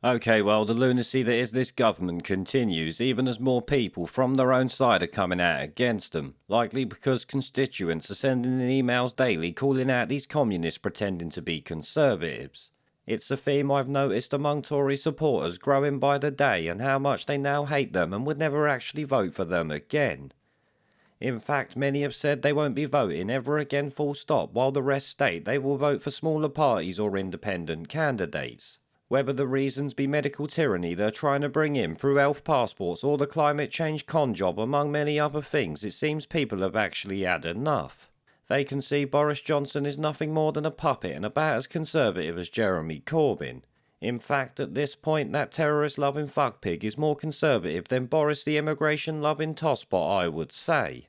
Okay, well, the lunacy that is this government continues, even as more people from their own side are coming out against them, likely because constituents are sending in emails daily calling out these communists pretending to be conservatives. It's a theme I've noticed among Tory supporters growing by the day, and how much they now hate them and would never actually vote for them again. In fact, many have said they won't be voting ever again full stop, while the rest state they will vote for smaller parties or independent candidates. Whether the reasons be medical tyranny they're trying to bring in through health passports or the climate change con job among many other things, it seems people have actually had enough. They can see Boris Johnson is nothing more than a puppet and about as conservative as Jeremy Corbyn. In fact, at this point, that terrorist-loving fuckpig is more conservative than Boris the immigration-loving tosspot, I would say.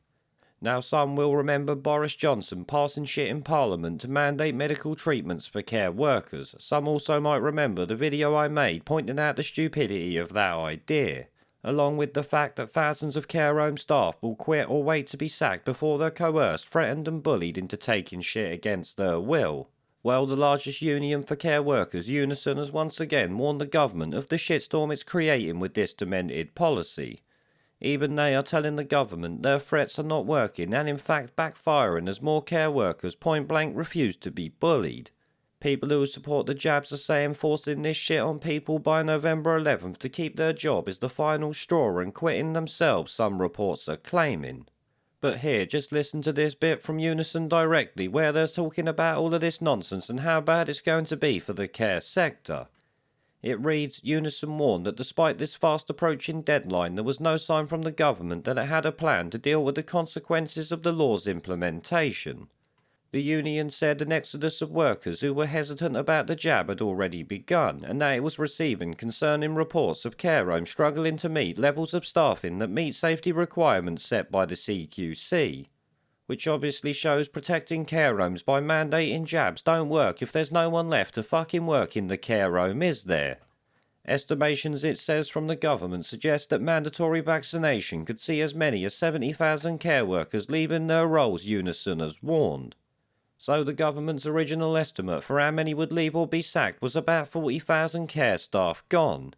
Now, some will remember Boris Johnson passing shit in Parliament to mandate medical treatments for care workers. Some also might remember the video I made pointing out the stupidity of that idea, along with the fact that thousands of care home staff will quit or wait to be sacked before they're coerced, threatened and bullied into taking shit against their will. Well, the largest union for care workers, Unison, has once again warned the government of the shitstorm it's creating with this demented policy. Even they are telling the government their threats are not working and in fact backfiring as more care workers point blank refuse to be bullied. People who support the jabs are saying forcing this shit on people by November 11th to keep their job is the final straw and quitting themselves, some reports are claiming. But here, just listen to this bit from Unison directly where they're talking about all of this nonsense and how bad it's going to be for the care sector. It reads, Unison warned that despite this fast approaching deadline, there was no sign from the government that it had a plan to deal with the consequences of the law's implementation. The union said an exodus of workers who were hesitant about the jab had already begun, and that it was receiving concerning reports of care homes struggling to meet levels of staffing that meet safety requirements set by the CQC. Which obviously shows protecting care homes by mandating jabs don't work if there's no one left to fucking work in the care home, is there? Estimations, it says, from the government suggest that mandatory vaccination could see as many as 70,000 care workers leaving their roles, Unison has warned. So the government's original estimate for how many would leave or be sacked was about 40,000 care staff gone.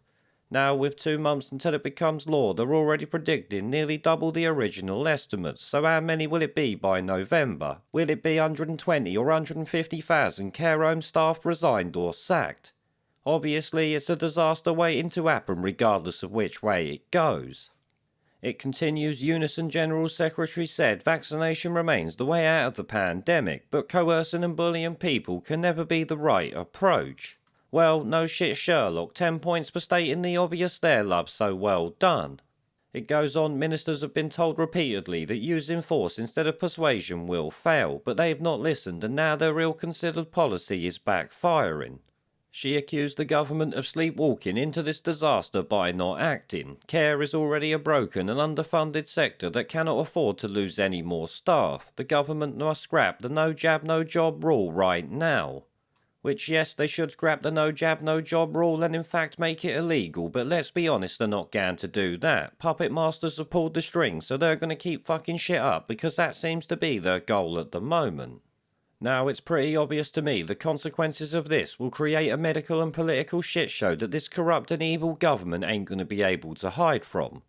Now, with 2 months until it becomes law, they're already predicting nearly double the original estimates. So how many will it be by November? Will it be 120 or 150,000 care home staff resigned or sacked? Obviously, it's a disaster waiting to happen regardless of which way it goes. It continues, Unison General Secretary said vaccination remains the way out of the pandemic, but coercing and bullying people can never be the right approach. Well, no shit Sherlock, 10 points for stating the obvious there, love, so well done. It goes on, ministers have been told repeatedly that using force instead of persuasion will fail, but they've not listened and now their ill-considered policy is backfiring. She accused the government of sleepwalking into this disaster by not acting. Care is already a broken and underfunded sector that cannot afford to lose any more staff. The government must scrap the no jab no job rule right now. Which, yes, they should scrap the no jab no job rule and in fact make it illegal, but let's be honest, they're not going to do that. Puppet masters have pulled the strings, so they're going to keep fucking shit up because that seems to be their goal at the moment. Now, it's pretty obvious to me the consequences of this will create a medical and political shit show that this corrupt and evil government ain't going to be able to hide from.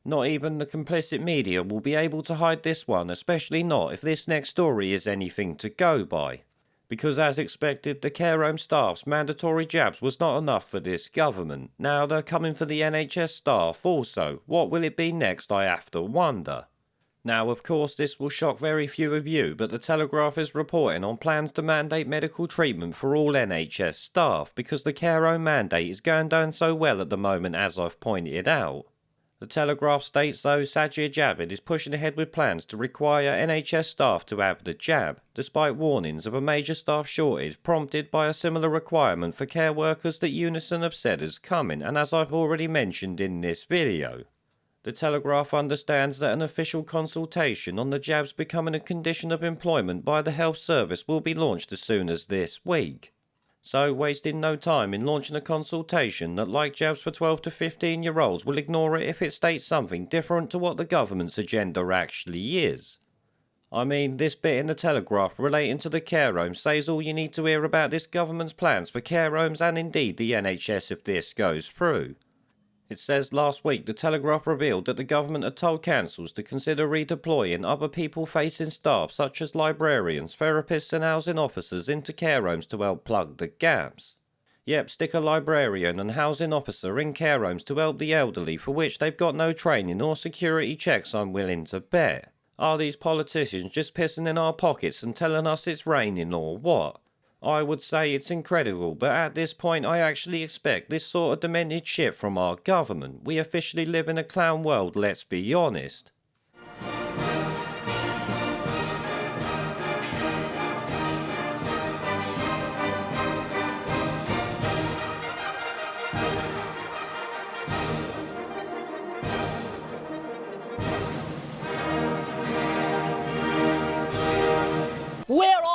Not even the complicit media will be able to hide this one, especially not if this next story is anything to go by. Because as expected, the care home staff's mandatory jabs was not enough for this government. Now they're coming for the NHS staff also. What will it be next, I have to wonder. Now, of course, this will shock very few of you, but the Telegraph is reporting on plans to mandate medical treatment for all NHS staff, because the care home mandate is going down so well at the moment, as I've pointed out. The Telegraph states, though, Sajid Javid is pushing ahead with plans to require NHS staff to have the jab, despite warnings of a major staff shortage prompted by a similar requirement for care workers that Unison have said is coming, and as I've already mentioned in this video. The Telegraph understands that an official consultation on the jabs becoming a condition of employment by the health service will be launched as soon as this week. So, wasting no time in launching a consultation that, like jabs for 12 to 15-year-olds, will ignore it if it states something different to what the government's agenda actually is. I mean, this bit in the Telegraph relating to the care homes says all you need to hear about this government's plans for care homes and indeed the NHS if this goes through. It says last week the Telegraph revealed that the government had told councils to consider redeploying other people-facing staff such as librarians, therapists and housing officers into care homes to help plug the gaps. Yep, stick a librarian and housing officer in care homes to help the elderly for which they've got no training or security checks I'm willing to bet. Are these politicians just pissing in our pockets and telling us it's raining or what? I would say it's incredible, but at this point I actually expect this sort of demented shit from our government. We officially live in a clown world, let's be honest. Where